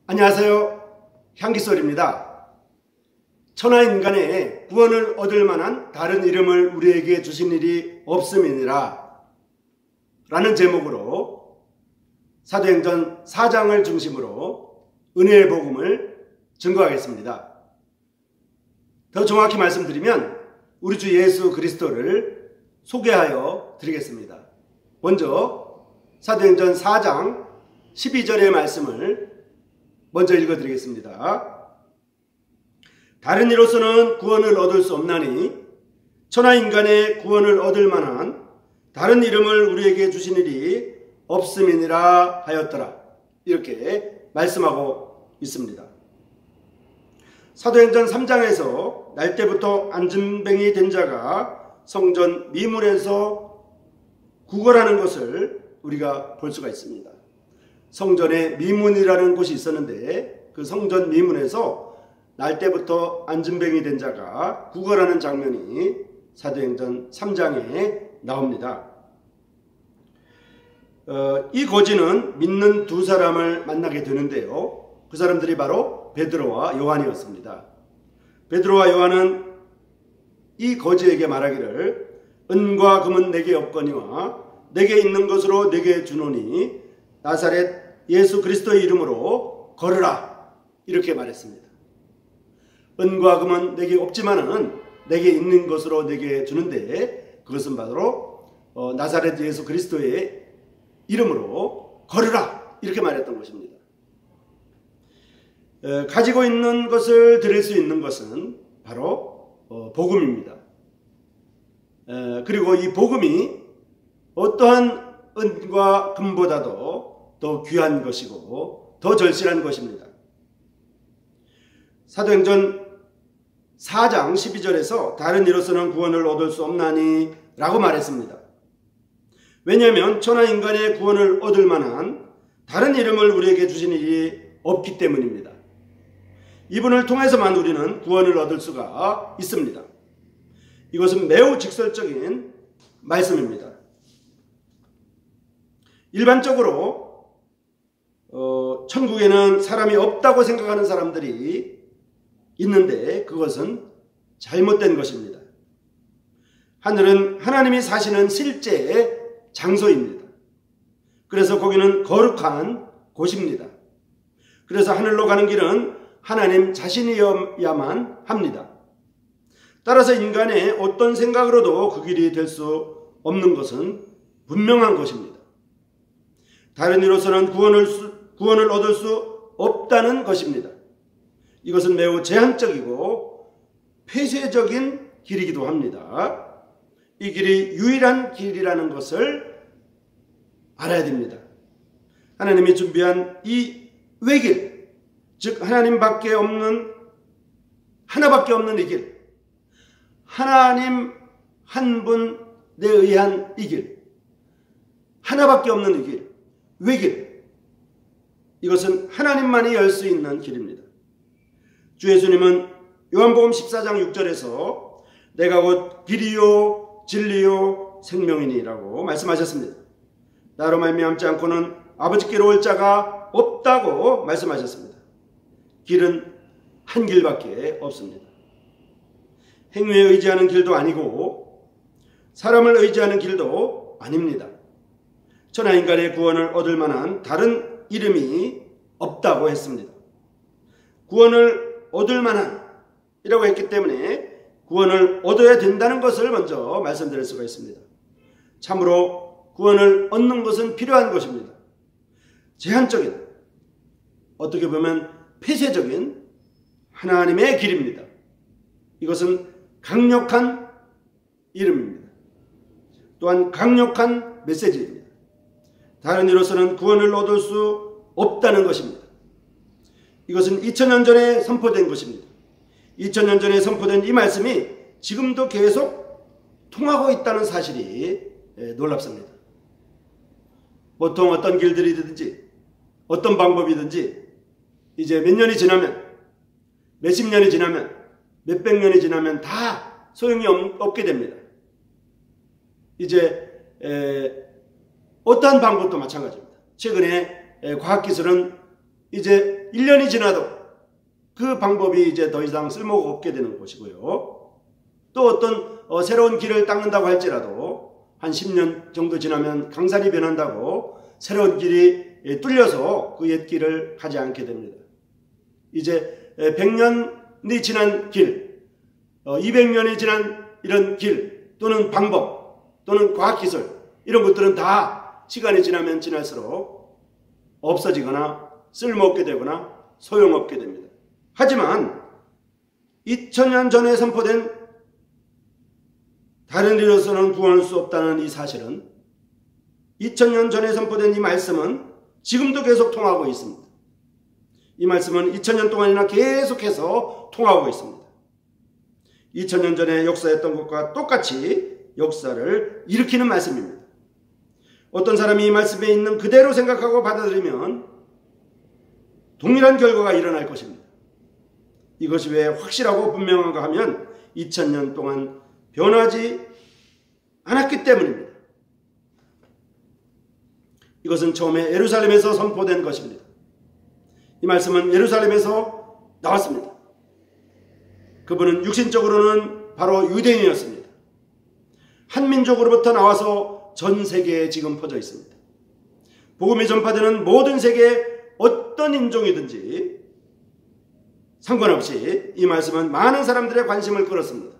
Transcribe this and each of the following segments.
안녕하세요. 향기솔입니다. 천하인간의 구원을 얻을 만한 다른 이름을 우리에게 주신 일이 없음이니라 라는 제목으로 사도행전 4장을 중심으로 은혜의 복음을 증거하겠습니다. 더 정확히 말씀드리면 우리 주 예수 그리스도를 소개하여 드리겠습니다. 먼저 사도행전 4장 12절의 말씀을 먼저 읽어드리겠습니다. 다른 이로서는 구원을 얻을 수 없나니 천하인간의 구원을 얻을 만한 다른 이름을 우리에게 주신 일이 없음이니라 하였더라. 이렇게 말씀하고 있습니다. 사도행전 3장에서 날 때부터 안진뱅이 된 자가 성전 미문에서 구걸하는 것을 우리가 볼 수가 있습니다. 성전에 미문이라는 곳이 있었는데 그 성전 미문에서 날 때부터 안진뱅이 된 자가 구걸하는 장면이 사도행전 3장에 나옵니다. 이 거지는 믿는 두 사람을 만나게 되는데요. 그 사람들이 바로 베드로와 요한이었습니다. 베드로와 요한은 이 거지에게 말하기를 은과 금은 내게 없거니와 내게 있는 것으로 내게 주노니 나사렛 예수 그리스도의 이름으로 걸으라 이렇게 말했습니다. 은과 금은 내게 없지만은 내게 있는 것으로 내게 주는데 그것은 바로 나사렛 예수 그리스도의 이름으로 걸으라 이렇게 말했던 것입니다. 가지고 있는 것을 드릴 수 있는 것은 바로 복음입니다. 그리고 이 복음이 어떠한 은과 금보다도 더 귀한 것이고 더 절실한 것입니다. 사도행전 4장 12절에서 다른 이로서는 구원을 얻을 수 없나니 라고 말했습니다. 왜냐하면 천하인간의 구원을 얻을 만한 다른 이름을 우리에게 주신 일이 없기 때문입니다. 이분을 통해서만 우리는 구원을 얻을 수가 있습니다. 이것은 매우 직설적인 말씀입니다. 일반적으로 천국에는 사람이 없다고 생각하는 사람들이 있는데 그것은 잘못된 것입니다. 하늘은 하나님이 사시는 실제 장소입니다. 그래서 거기는 거룩한 곳입니다. 그래서 하늘로 가는 길은 하나님 자신이어야만 합니다. 따라서 인간의 어떤 생각으로도 그 길이 될 수 없는 것은 분명한 것입니다. 다른 이로서는 구원을 얻을 수 없다는 것입니다. 이것은 매우 제한적이고 폐쇄적인 길이기도 합니다. 이 길이 유일한 길이라는 것을 알아야 됩니다. 하나님이 준비한 이 외길, 즉 하나님밖에 없는 하나밖에 없는 이 길, 하나님 한 분에 의한 이 길, 하나밖에 없는 이 길, 외길, 이것은 하나님만이 열 수 있는 길입니다. 주 예수님은 요한복음 14장 6절에서 내가 곧 길이요 진리요 생명이니라고 말씀하셨습니다. 나로 말미암지 않고는 아버지께로 올 자가 없다고 말씀하셨습니다. 길은 한 길밖에 없습니다. 행위에 의지하는 길도 아니고 사람을 의지하는 길도 아닙니다. 천하인간의 구원을 얻을 만한 다른 이름이 없다고 했습니다. 구원을 얻을 만한 이라고 했기 때문에 구원을 얻어야 된다는 것을 먼저 말씀드릴 수가 있습니다. 참으로 구원을 얻는 것은 필요한 것입니다. 제한적인, 어떻게 보면 폐쇄적인 하나님의 길입니다. 이것은 강력한 이름입니다. 또한 강력한 메시지입니다. 다른 이로서는 구원을 얻을 수 없다는 것입니다. 이것은 2000년 전에 선포된 것입니다. 2000년 전에 선포된 이 말씀이 지금도 계속 통하고 있다는 사실이 놀랍습니다. 보통 어떤 길들이든지 어떤 방법이든지 이제 몇 년이 지나면, 몇십 년이 지나면, 몇백 년이 지나면 다 소용이 없게 됩니다. 이제 어떠한 방법도 마찬가지입니다. 최근에 과학기술은 이제 1년이 지나도 그 방법이 이제 더 이상 쓸모가 없게 되는 것이고요. 또 어떤 새로운 길을 닦는다고 할지라도 한 10년 정도 지나면 강산이 변한다고 새로운 길이 뚫려서 그 옛 길을 가지 않게 됩니다. 이제 100년이 지난 길, 200년이 지난 이런 길 또는 방법 또는 과학기술 이런 것들은 다 시간이 지나면 지날수록 없어지거나 쓸모없게 되거나 소용없게 됩니다. 하지만 2000년 전에 선포된 다른 이로서는 구원할 수 없다는 이 사실은 2000년 전에 선포된 이 말씀은 지금도 계속 통하고 있습니다. 이 말씀은 2000년 동안이나 계속해서 통하고 있습니다. 2000년 전에 역사했던 것과 똑같이 역사를 일으키는 말씀입니다. 어떤 사람이 이 말씀에 있는 그대로 생각하고 받아들이면 동일한 결과가 일어날 것입니다. 이것이 왜 확실하고 분명한가 하면 2000년 동안 변하지 않았기 때문입니다. 이것은 처음에 예루살렘에서 선포된 것입니다. 이 말씀은 예루살렘에서 나왔습니다. 그분은 육신적으로는 바로 유대인이었습니다. 한민족으로부터 나와서 전 세계에 지금 퍼져 있습니다. 복음이 전파되는 모든 세계의 어떤 인종이든지 상관없이 이 말씀은 많은 사람들의 관심을 끌었습니다.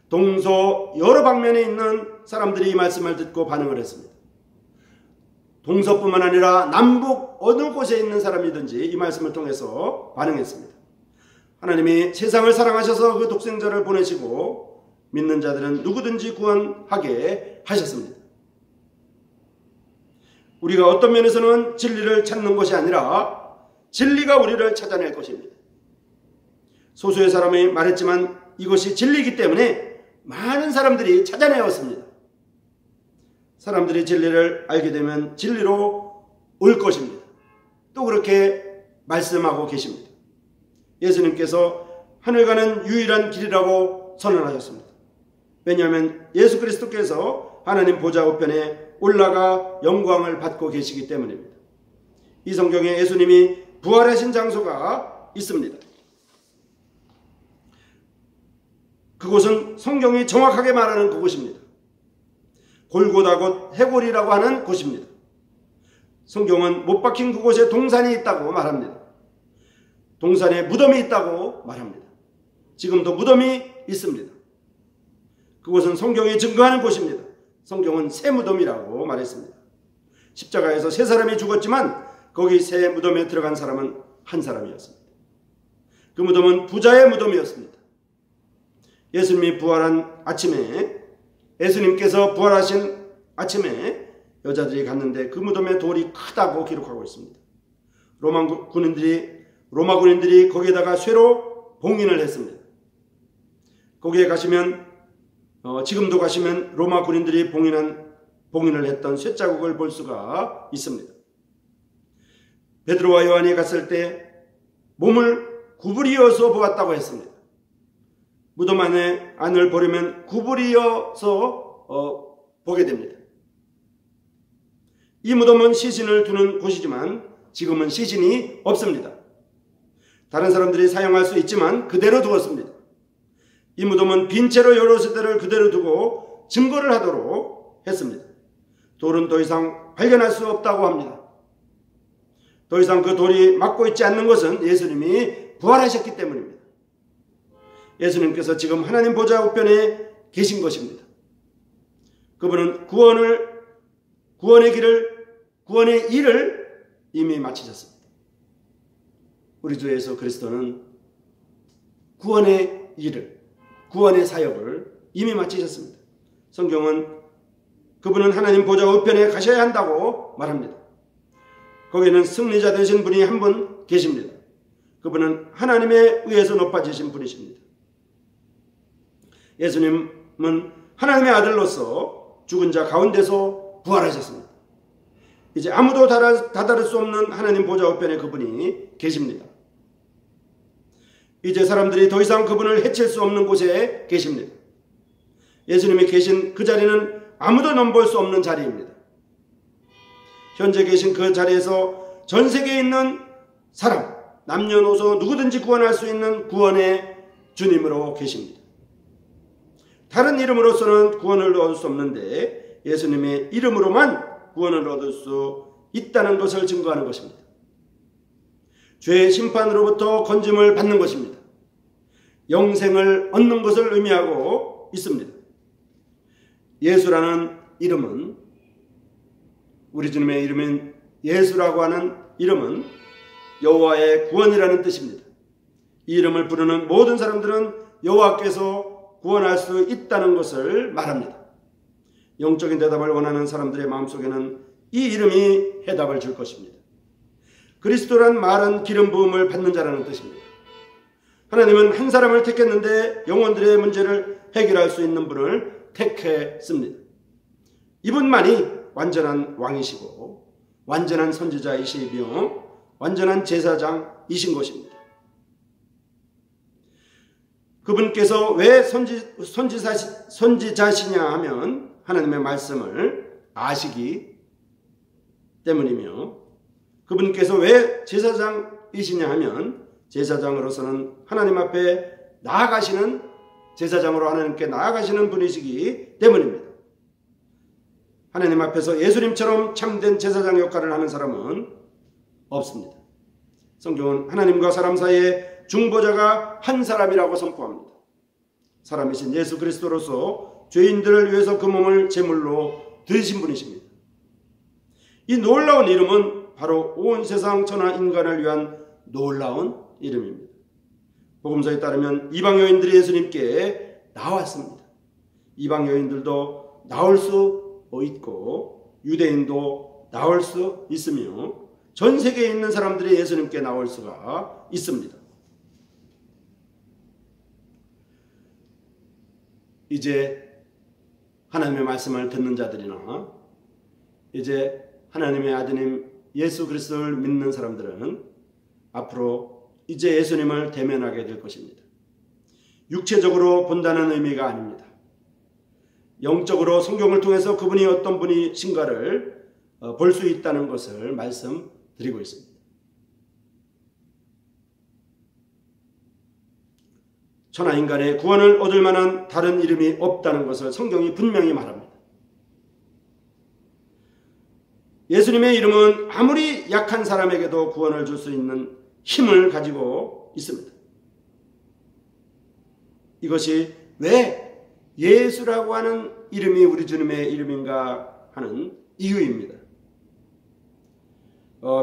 동서 여러 방면에 있는 사람들이 이 말씀을 듣고 반응을 했습니다. 동서뿐만 아니라 남북 어느 곳에 있는 사람이든지 이 말씀을 통해서 반응했습니다. 하나님이 세상을 사랑하셔서 그 독생자를 보내시고 믿는 자들은 누구든지 구원하게 하셨습니다. 우리가 어떤 면에서는 진리를 찾는 것이 아니라 진리가 우리를 찾아낼 것입니다. 소수의 사람이 말했지만 이것이 진리이기 때문에 많은 사람들이 찾아내었습니다. 사람들이 진리를 알게 되면 진리로 올 것입니다. 또 그렇게 말씀하고 계십니다. 예수님께서 하늘 가는 유일한 길이라고 선언하셨습니다. 왜냐하면 예수 그리스도께서 하나님 보좌 우편에 올라가 영광을 받고 계시기 때문입니다. 이 성경에 예수님이 부활하신 장소가 있습니다. 그곳은 성경이 정확하게 말하는 그곳입니다. 골고다 곧 해골이라고 하는 곳입니다. 성경은 못 박힌 그곳에 동산이 있다고 말합니다. 동산에 무덤이 있다고 말합니다. 지금도 무덤이 있습니다. 그곳은 성경이 증거하는 곳입니다. 성경은 새 무덤이라고 말했습니다. 십자가에서 세 사람이 죽었지만 거기 새 무덤에 들어간 사람은 한 사람이었습니다. 그 무덤은 부자의 무덤이었습니다. 예수님이 부활한 아침에, 예수님께서 부활하신 아침에 여자들이 갔는데 그 무덤에 돌이 크다고 기록하고 있습니다. 로마 군인들이 거기에다가 쇠로 봉인을 했습니다. 거기에 가시면 지금도 가시면 로마 군인들이 봉인을 했던 쇠자국을 볼 수가 있습니다. 베드로와 요한이 갔을 때 몸을 구부리어서 보았다고 했습니다. 무덤 안을 보려면 구부리어서 보게 됩니다. 이 무덤은 시신을 두는 곳이지만 지금은 시신이 없습니다. 다른 사람들이 사용할 수 있지만 그대로 두었습니다. 이 무덤은 빈 채로 여러 세대를 그대로 두고 증거를 하도록 했습니다. 돌은 더 이상 발견할 수 없다고 합니다. 더 이상 그 돌이 막고 있지 않는 것은 예수님이 부활하셨기 때문입니다. 예수님께서 지금 하나님 보좌 우편에 계신 것입니다. 그분은 구원의 일을 이미 마치셨습니다. 우리 주 예수 그리스도는 구원의 일을, 구원의 사역을 이미 마치셨습니다. 성경은 그분은 하나님 보좌 우편에 가셔야 한다고 말합니다. 거기에는 승리자 되신 분이 한 분 계십니다. 그분은 하나님에 의해서 높아지신 분이십니다. 예수님은 하나님의 아들로서 죽은 자 가운데서 부활하셨습니다. 이제 아무도 다다를 수 없는 하나님 보좌 우편에 그분이 계십니다. 이제 사람들이 더 이상 그분을 해칠 수 없는 곳에 계십니다. 예수님이 계신 그 자리는 아무도 넘볼 수 없는 자리입니다. 현재 계신 그 자리에서 전 세계에 있는 사람, 남녀노소 누구든지 구원할 수 있는 구원의 주님으로 계십니다. 다른 이름으로서는 구원을 얻을 수 없는데 예수님의 이름으로만 구원을 얻을 수 있다는 것을 증거하는 것입니다. 죄의 심판으로부터 건짐을 받는 것입니다. 영생을 얻는 것을 의미하고 있습니다. 예수라는 이름은, 우리 주님의 이름인 예수라고 하는 이름은 여호와의 구원이라는 뜻입니다. 이 이름을 부르는 모든 사람들은 여호와께서 구원할 수 있다는 것을 말합니다. 영적인 대답을 원하는 사람들의 마음속에는 이 이름이 해답을 줄 것입니다. 그리스도란 말은 기름 부음을 받는 자라는 뜻입니다. 하나님은 한 사람을 택했는데 영혼들의 문제를 해결할 수 있는 분을 택했습니다. 이분만이 완전한 왕이시고 완전한 선지자이시며 완전한 제사장이신 것입니다. 그분께서 왜 선지자시냐 하면 하나님의 말씀을 아시기 때문이며, 그분께서 왜 제사장이시냐 하면 제사장으로서는 하나님 앞에 나아가시는, 제사장으로 하나님께 나아가시는 분이시기 때문입니다. 하나님 앞에서 예수님처럼 참된 제사장 역할을 하는 사람은 없습니다. 성경은 하나님과 사람 사이에 중보자가 한 사람이라고 선포합니다. 사람이신 예수 그리스도로서 죄인들을 위해서 그 몸을 제물로 드리신 분이십니다. 이 놀라운 이름은 바로 온 세상 천하 인간을 위한 놀라운 이름입니다. 복음서에 따르면 이방 여인들이 예수님께 나왔습니다. 이방 여인들도 나올 수 있고 유대인도 나올 수 있으며 전 세계에 있는 사람들이 예수님께 나올 수가 있습니다. 이제 하나님의 말씀을 듣는 자들이나 이제 하나님의 아드님 예수 그리스도를 믿는 사람들은 앞으로 이제 예수님을 대면하게 될 것입니다. 육체적으로 본다는 의미가 아닙니다. 영적으로 성경을 통해서 그분이 어떤 분이신가를 볼 수 있다는 것을 말씀드리고 있습니다. 천하 인간의 구원을 얻을 만한 다른 이름이 없다는 것을 성경이 분명히 말합니다. 예수님의 이름은 아무리 약한 사람에게도 구원을 줄 수 있는 힘을 가지고 있습니다. 이것이 왜 예수라고 하는 이름이 우리 주님의 이름인가 하는 이유입니다.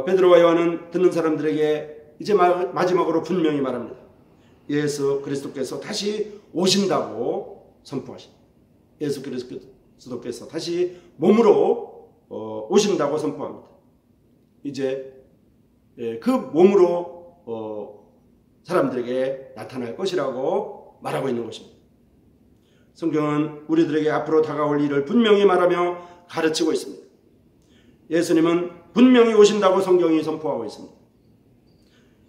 베드로와 요한은 듣는 사람들에게 이제 마지막으로 분명히 말합니다. 예수 그리스도께서 다시 오신다고 선포하십니다. 예수 그리스도께서 다시 몸으로 오신다고 선포합니다. 이제 그 몸으로 사람들에게 나타날 것이라고 말하고 있는 것입니다. 성경은 우리들에게 앞으로 다가올 일을 분명히 말하며 가르치고 있습니다. 예수님은 분명히 오신다고 성경이 선포하고 있습니다.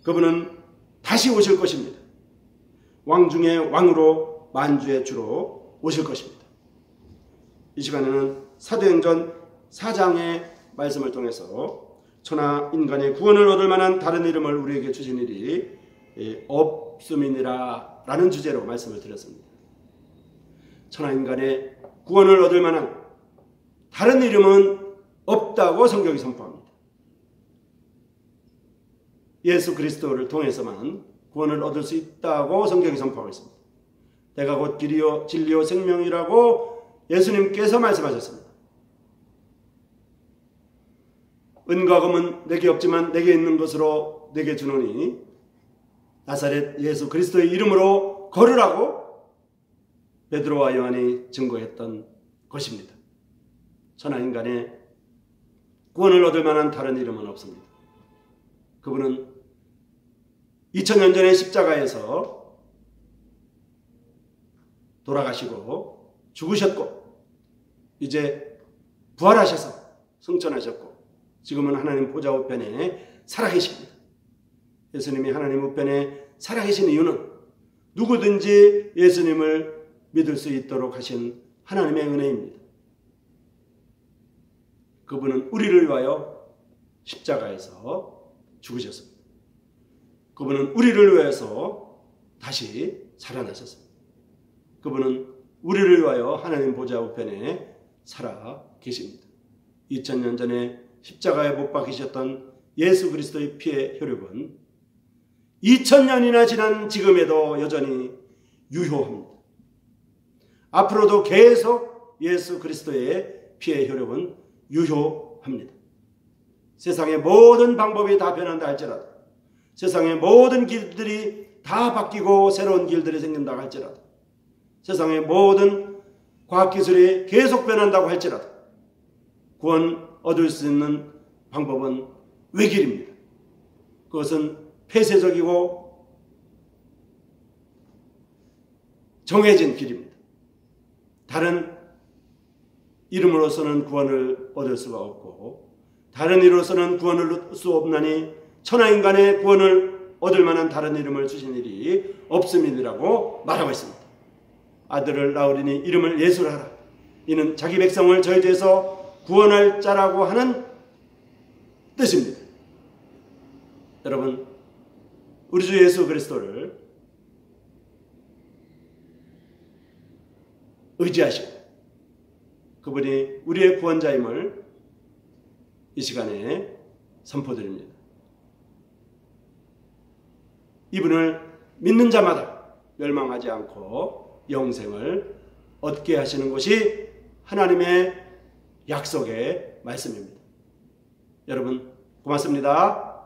그분은 다시 오실 것입니다. 왕 중의 왕으로 만주의 주로 오실 것입니다. 이 시간에는 사도행전 4장의 말씀을 통해서 천하 인간의 구원을 얻을 만한 다른 이름을 우리에게 주신 일이 없음이니라 라는 주제로 말씀을 드렸습니다. 천하 인간의 구원을 얻을 만한 다른 이름은 없다고 성경이 선포합니다. 예수 그리스도를 통해서만 구원을 얻을 수 있다고 성경이 선포하고 있습니다. 내가 곧 길이요 진리요 생명이라고 예수님께서 말씀하셨습니다. 은과 금은 내게 없지만 내게 있는 것으로 내게 주노니 나사렛 예수 그리스도의 이름으로 걸으라고 베드로와 요한이 증거했던 것입니다. 천하 인간의 구원을 얻을 만한 다른 이름은 없습니다. 그분은 2000년 전에 십자가에서 돌아가시고 죽으셨고 이제 부활하셔서 승천하셨고 지금은 하나님 보좌 우편에 살아계십니다. 예수님이 하나님 우편에 살아계신 이유는 누구든지 예수님을 믿을 수 있도록 하신 하나님의 은혜입니다. 그분은 우리를 위하여 십자가에서 죽으셨습니다. 그분은 우리를 위해서 다시 살아나셨습니다. 그분은 우리를 위하여 하나님 보좌 우편에 살아 계십니다. 2000년 전에 십자가에 못 박히셨던 예수 그리스도의 피의 효력은 2000년이나 지난 지금에도 여전히 유효합니다. 앞으로도 계속 예수 그리스도의 피의 효력은 유효합니다. 세상의 모든 방법이 다 변한다 할지라도, 세상의 모든 길들이 다 바뀌고 새로운 길들이 생긴다 할지라도, 세상의 모든 과학기술이 계속 변한다고 할지라도 구원 얻을 수 있는 방법은 외길입니다. 그것은 폐쇄적이고 정해진 길입니다. 다른 이름으로서는 구원을 얻을 수가 없고 다른 이름으로서는 구원을 얻을 수 없나니 천하인간의 구원을 얻을 만한 다른 이름을 주신 일이 없음이라고 말하고 있습니다. 아들을 낳으리니 이름을 예수라 하라. 이는 자기 백성을 저희 죄에서 구원할 자라고 하는 뜻입니다. 여러분, 우리 주 예수 그리스도를 의지하시고 그분이 우리의 구원자임을 이 시간에 선포드립니다. 이분을 믿는 자마다 멸망하지 않고 영생을 얻게 하시는 것이 하나님의 약속의 말씀입니다. 여러분, 고맙습니다.